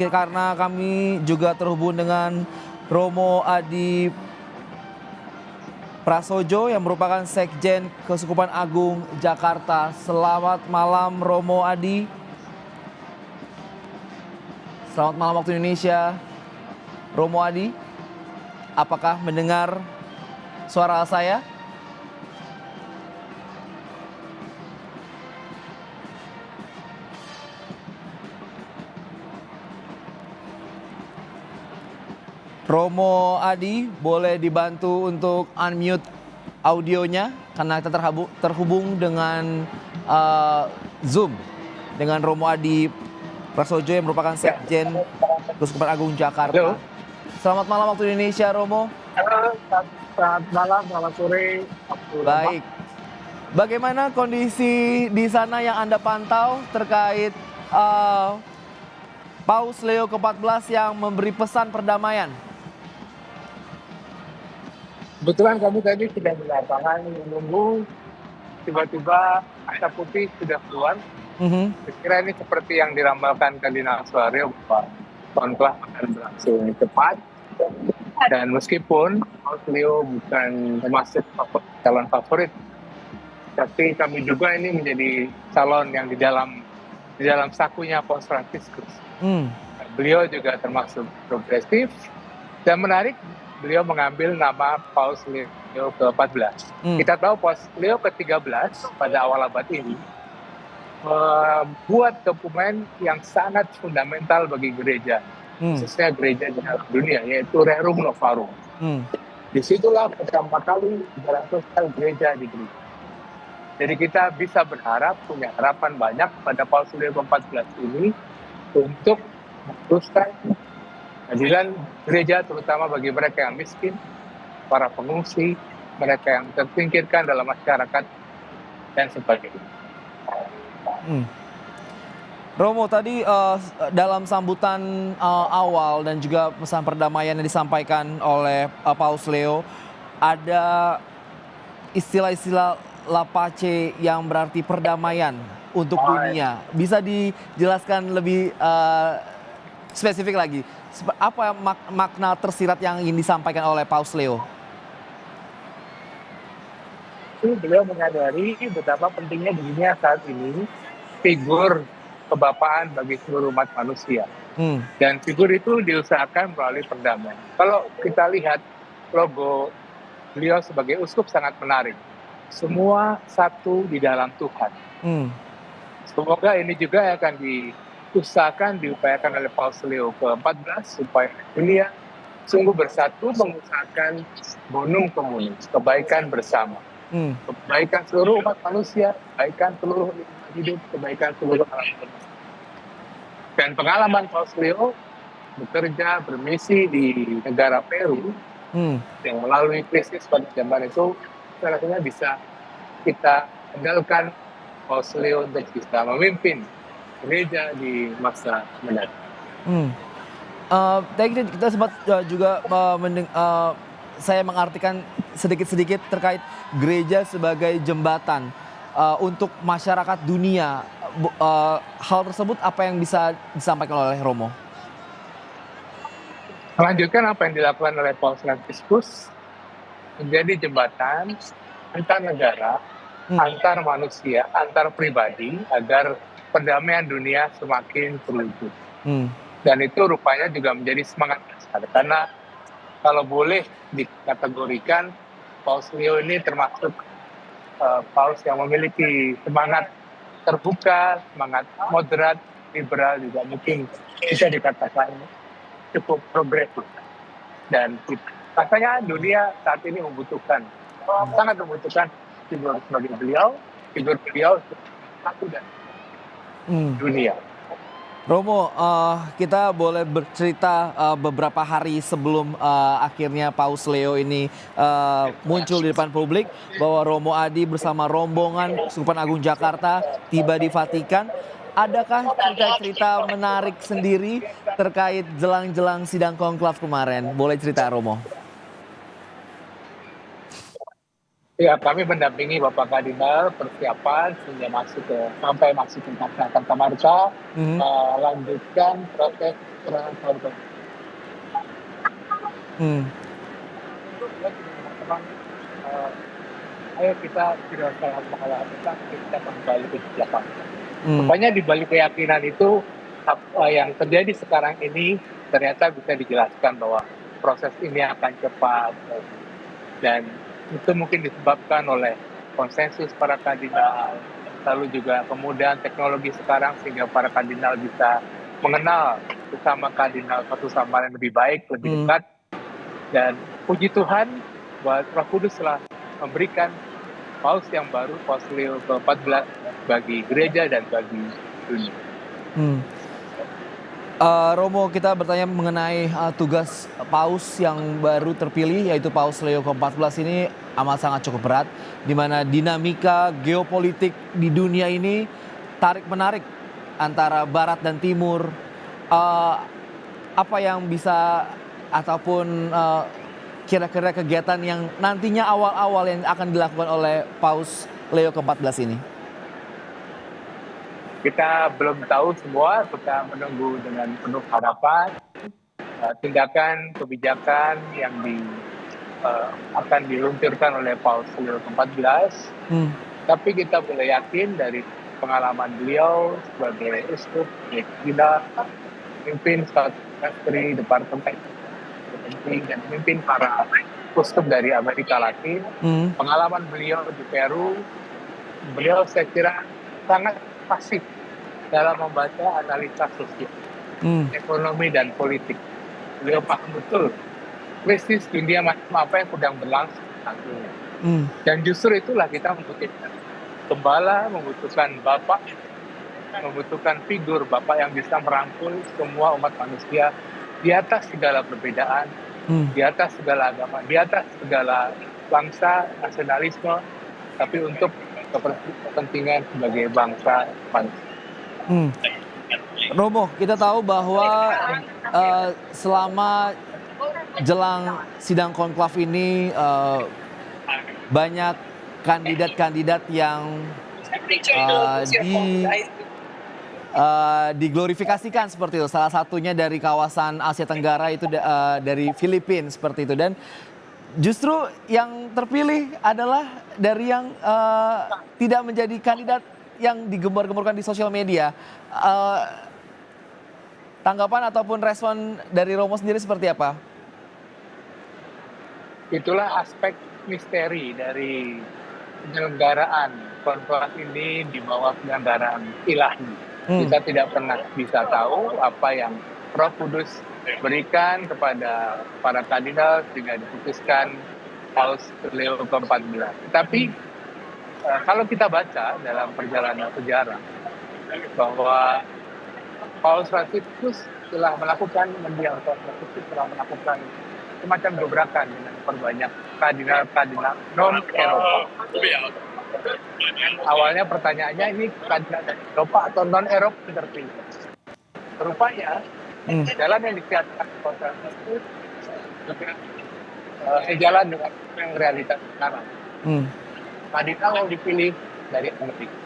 karena kami juga terhubung dengan Romo Adi Prasojo yang merupakan Sekjen Keuskupan Agung Jakarta. Selamat malam Romo Adi. Selamat malam waktu Indonesia. Romo Adi, apakah mendengar suara saya? Romo Adi, boleh dibantu untuk unmute audionya karena kita terhubung dengan Zoom dengan Romo Adi Prasojo yang merupakan Sekjen Keuskupan Agung Jakarta. Halo. Selamat malam waktu Indonesia, Romo. Halo, selamat malam, selamat sore. Baik. Bagaimana kondisi di sana yang Anda pantau terkait Paus Leo ke-14 yang memberi pesan perdamaian? Kebetulan kami tadi sudah di lapangan menunggu, tiba-tiba asap putih sudah keluar. Saya kira ini seperti yang diramalkan Kardinal Suarez bahwa konklaf akan berlangsung cepat. Dan meskipun Paus Leo bukan termasuk calon favorit, tapi kami juga ini menjadi calon yang di dalam sakunya Paus Fransiskus. Beliau juga termasuk progresif dan menarik. Beliau mengambil nama Paus Leo ke-14. Kita tahu Paus Leo ke-13 pada awal abad ini membuat dokumen yang sangat fundamental bagi gereja, khususnya gereja di dalam dunia, yaitu Rerum Novarum. Disitulah pertama kali dalam sosial gereja di gereja. Jadi kita bisa berharap, punya harapan banyak pada Paus Leo ke-14 ini untuk meneruskan keadilan gereja, terutama bagi mereka yang miskin, para pengungsi, mereka yang tersingkirkan dalam masyarakat, dan sebagainya. Romo, tadi dalam sambutan awal dan juga pesan perdamaian yang disampaikan oleh Paus Leo, ada istilah-istilah La Pace yang berarti perdamaian untuk dunia. Bisa dijelaskan lebih spesifik lagi, apa makna tersirat yang ingin disampaikan oleh Paus Leo? Beliau menyadari betapa pentingnya di dunia saat ini figur kebapaan bagi seluruh umat manusia. Dan figur itu diusahakan melalui perdamaian. Kalau kita lihat logo beliau sebagai uskup sangat menarik. Semua satu di dalam Tuhan. Semoga ini juga akan diupayakan oleh Paus Leo ke-14 supaya dunia sungguh bersatu mengusahakan bonum communis, kebaikan bersama. Kebaikan seluruh umat manusia, kebaikan seluruh hidup, kebaikan seluruh alam semesta. Dan pengalaman Paus Leo bekerja, bermisi di negara Peru, yang melalui krisis pada zaman itu, rasanya bisa kita andalkan Paus Leo untuk bisa memimpin gereja di masa mendatang. Tadi kita sempat juga saya mengartikan sedikit-sedikit terkait gereja sebagai jembatan untuk masyarakat dunia. Hal tersebut apa yang bisa disampaikan oleh Romo? Melanjutkan apa yang dilakukan oleh Paus Fransiskus, menjadi jembatan antar negara, antar manusia, antar pribadi, agar perdamaian dunia semakin terwujud. Dan itu rupanya juga menjadi semangat besar. Karena kalau boleh dikategorikan, Paus Leo ini termasuk Paus yang memiliki semangat terbuka, semangat moderat, liberal, juga mungkin bisa dikatakan cukup progresif. Dan rasanya dunia saat ini sangat membutuhkan figur sebagai beliau, figur beliau satu dan dunia. Romo, kita boleh bercerita beberapa hari sebelum akhirnya Paus Leo ini muncul di depan publik bahwa Romo Adi bersama rombongan Keuskupan Agung Jakarta tiba di Vatikan. Adakah cerita-cerita menarik sendiri terkait jelang-jelang sidang konklav kemarin? Boleh cerita, Romo? Ya, kami mendampingi Bapak Kardinal persiapan sampai masuk ke Santa Marta, Mhm. lanjutkan proses transportasi. Hmm. Itu dia sudah mengatakan, ayo kita tidak salah mengalah kita kembali ke belakang. Hmm. Rupanya di balik keyakinan itu apa yang terjadi sekarang ini ternyata bisa dijelaskan bahwa proses ini akan cepat dan itu mungkin disebabkan oleh konsensus para kardinal, lalu juga kemudian teknologi sekarang sehingga para kardinal bisa mengenal sesama kardinal satu sama lain lebih baik, lebih Hmm. dekat, dan puji Tuhan bahwa Roh Kudus telah memberikan Paus yang baru, Paus Leo ke-14 bagi gereja dan bagi dunia. Hmm. Romo, kita bertanya mengenai tugas Paus yang baru terpilih, yaitu Paus Leo ke-14 ini amat sangat cukup berat, di mana dinamika geopolitik di dunia ini tarik-menarik antara Barat dan Timur. Eh, Apa yang bisa ataupun kira-kira kegiatan yang nantinya awal-awal yang akan dilakukan oleh Paus Leo ke-14 ini? Kita belum tahu semua, kita menunggu dengan penuh harapan tindakan kebijakan yang akan diluncurkan oleh Paus Leo ke-14. Tapi kita boleh yakin dari pengalaman beliau sebagai uskup Gila, memimpin satu distri departemen penting dan memimpin para uskup dari Amerika Latin. Pengalaman beliau di Peru, beliau saya kira sangat pasif dalam membaca analisa sosial, ekonomi dan politik. Beliau paham betul krisis dunia macam apa yang sedang berlangsung saat ini. Dan justru itulah kita membutuhkan gembala, membutuhkan bapak, membutuhkan figur bapak yang bisa merangkul semua umat manusia di atas segala perbedaan, di atas segala agama, di atas segala bangsa, nasionalisme, tapi untuk kepentingan sebagai bangsa manusia. Romo, kita tahu bahwa selama jelang sidang konklav ini banyak kandidat-kandidat yang diglorifikasikan seperti itu. Salah satunya dari kawasan Asia Tenggara itu dari Filipina seperti itu. Dan justru yang terpilih adalah dari yang tidak menjadi kandidat yang digembar-gemborkan di sosial media. Tanggapan ataupun respon dari Romo sendiri seperti apa? Itulah aspek misteri dari penyelenggaraan konklav ini di bawah penyelenggaraan ilahi. Kita tidak pernah bisa tahu apa yang Roh Kudus berikan kepada para kardinal sehingga diputuskan Paus Leo ke-14. Tapi kalau kita baca dalam perjalanan sejarah bahwa Paus Franciscus telah melakukan melakukan semacam gebrakan dengan memperbanyak kardinal-kardinal non-Eropa. Awalnya pertanyaannya ini kardinal dari Eropa atau non-Eropa yang terpilih. Rupanya jalan yang disiapkan Paus Franciscus juga sejalan dengan yang realitas sekarang. Kardinal yang dipilih dari Amerika.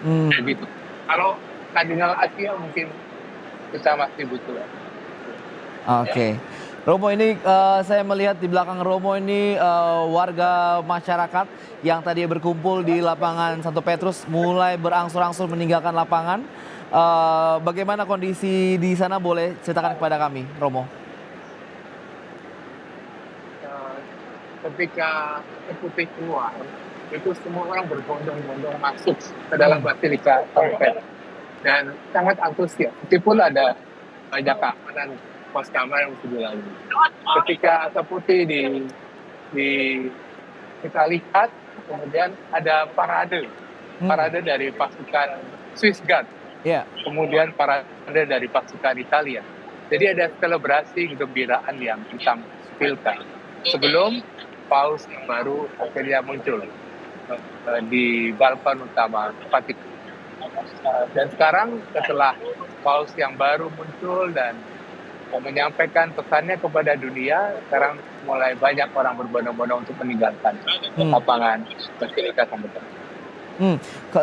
Begitu. Kalau kardinal Asia mungkin kita masih butuh. Oke. Romo, ini saya melihat di belakang Romo ini warga masyarakat yang tadi berkumpul di lapangan Santo Petrus mulai berangsur-angsur meninggalkan lapangan. Bagaimana kondisi di sana, boleh ceritakan kepada kami, Romo? Ketika putih keluar, itu semua orang berbondong-bondong masuk ke dalam Basilika Santo Petrus dan sangat antusias. Meskipun ada banyak keamanan pos kamar yang mesti dilalui. Ketika asap putih kita lihat, kemudian ada parade dari pasukan Swiss Guard, kemudian parade dari pasukan Italia. Jadi ada selebrasi kegembiraan yang ditampilkan sebelum Paus yang baru akhirnya muncul di balkon utama Vatikan. Dan sekarang setelah Paus yang baru muncul dan menyampaikan pesannya kepada dunia. Sekarang mulai banyak orang berbondong-bondong untuk meninggalkan lapangan Basilika Santo Petrus.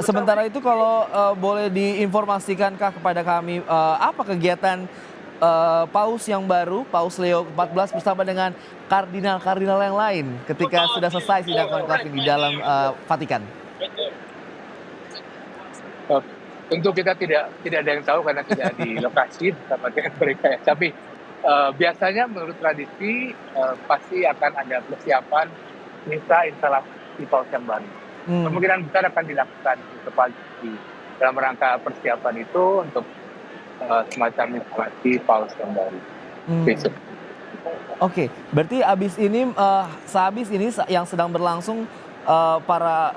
Sementara itu kalau boleh diinformasikankah kepada kami apa kegiatan Paus yang baru, Paus Leo ke-14 bersama dengan kardinal-kardinal yang lain ketika sudah selesai sidang konklave di dalam Vatikan? Tentu kita tidak ada yang tahu karena tidak di lokasi bersama dengan mereka ya. Tapi biasanya menurut tradisi pasti akan ada persiapan misa instalasi Paus yang baru. Kemungkinan besar akan dilakukan besok pagi dalam rangka persiapan itu untuk semacam instalasi Paus yang baru besok. Oke, berarti sehabis ini yang sedang berlangsung para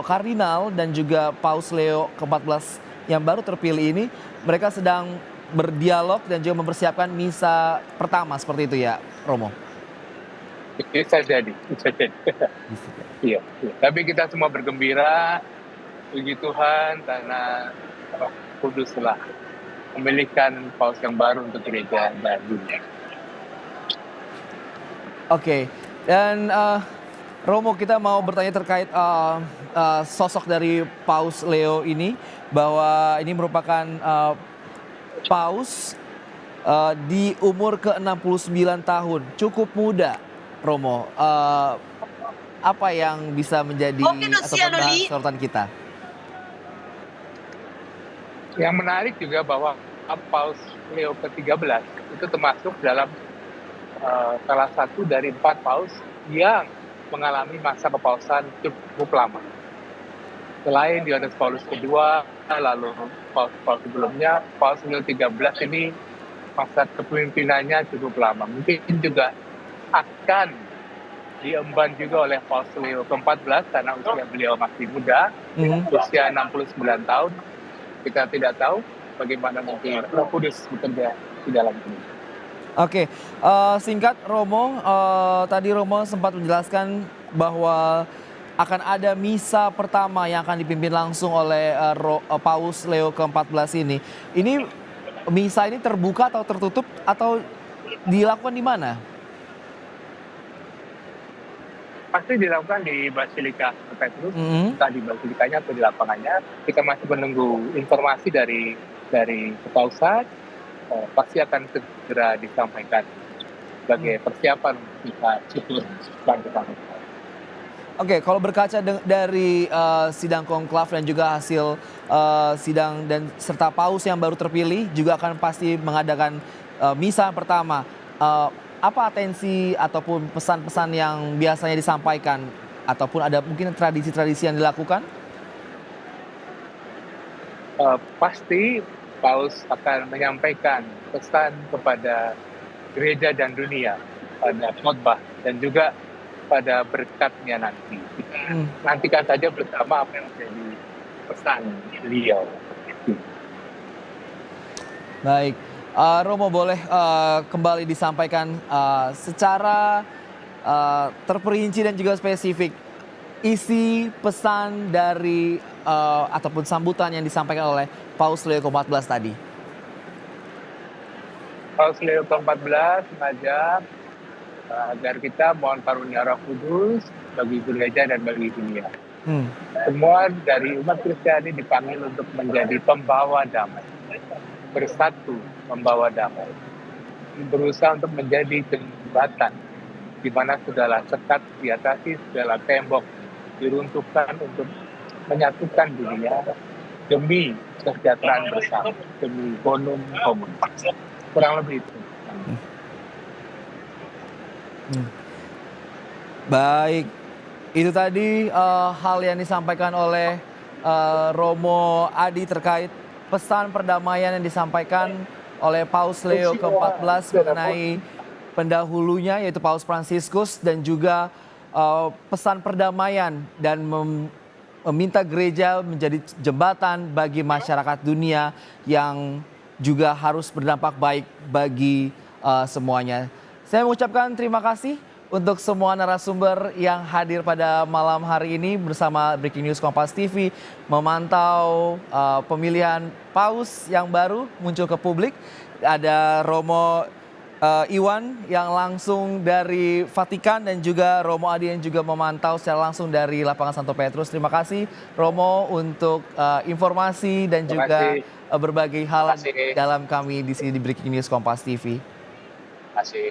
kardinal dan juga Paus Leo ke-14 yang baru terpilih ini, mereka sedang berdialog dan juga mempersiapkan misa pertama seperti itu ya, Romo? Bisa jadi. Iya. Tapi kita semua bergembira, puji Tuhan, karena Roh Kudus telah memilihkan Paus yang baru untuk gereja dan dunia. Oke, dan Romo, kita mau bertanya terkait sosok dari Paus Leo ini, bahwa ini merupakan Paus di umur ke-69 tahun, cukup muda, Romo. Apa yang bisa menjadi sorotan kita? Yang menarik juga bahwa Paus Leo ke-13 itu termasuk dalam salah satu dari 4 paus yang mengalami masa kepausan cukup lama. Selain Yohanes Paulus II, lalu paus sebelumnya, Paus Leo 13 ini masa kepemimpinannya cukup lama. Mungkin juga akan diemban juga oleh Paus Leo ke-14 karena usia beliau masih muda, usia 69 tahun. Kita tidak tahu bagaimana nanti Roh Kudus bekerja di dalam ini. Oke, singkat Romo, tadi Romo sempat menjelaskan bahwa akan ada misa pertama yang akan dipimpin langsung oleh Paus Leo ke-14 ini. Ini misa ini terbuka atau tertutup atau dilakukan di mana? Pasti dilakukan di Basilika Santo Petrus, entah di Basilikanya atau di lapangannya. Kita masih menunggu informasi dari kepausan. Pasti akan segera disampaikan sebagai persiapan kita syukur selanjutnya. Oke, kalau berkaca dari sidang konklave dan juga hasil sidang dan serta paus yang baru terpilih juga akan pasti mengadakan misa pertama. Apa atensi ataupun pesan-pesan yang biasanya disampaikan ataupun ada mungkin tradisi-tradisi yang dilakukan? Pasti Paus akan menyampaikan pesan kepada gereja dan dunia pada khotbah dan juga pada berkatnya nanti. Kita nantikan saja bersama apa yang menjadi pesan beliau. Baik, Romo boleh kembali disampaikan secara terperinci dan juga spesifik isi pesan dari ataupun sambutan yang disampaikan oleh Paus Leo ke-14 tadi. Paus Leo ke-14 mengajak agar kita mohon karunia Roh Kudus bagi gereja dan bagi dunia. Semua dari umat Kristiani dipanggil untuk menjadi pembawa damai, bersatu membawa damai, berusaha untuk menjadi jembatan di mana segala sekat diatasi, segala tembok diruntuhkan untuk menyatukan dunia demi kesejahteraan bersama, demi bonum commun. Kurang lebih itu. Baik, itu tadi hal yang disampaikan oleh Romo Adi terkait pesan perdamaian yang disampaikan oleh Paus Leo ke-14 mengenai pendahulunya yaitu Paus Fransiskus dan juga pesan perdamaian dan meminta gereja menjadi jembatan bagi masyarakat dunia yang juga harus berdampak baik bagi semuanya. Saya mengucapkan terima kasih untuk semua narasumber yang hadir pada malam hari ini bersama Breaking News Kompas TV memantau pemilihan paus yang baru muncul ke publik. Ada Romo Iwan yang langsung dari Vatikan dan juga Romo Adi yang juga memantau secara langsung dari lapangan Santo Petrus. Terima kasih Romo untuk informasi dan juga berbagai hal dalam kami di sini di Breaking News Kompas TV. Terima kasih.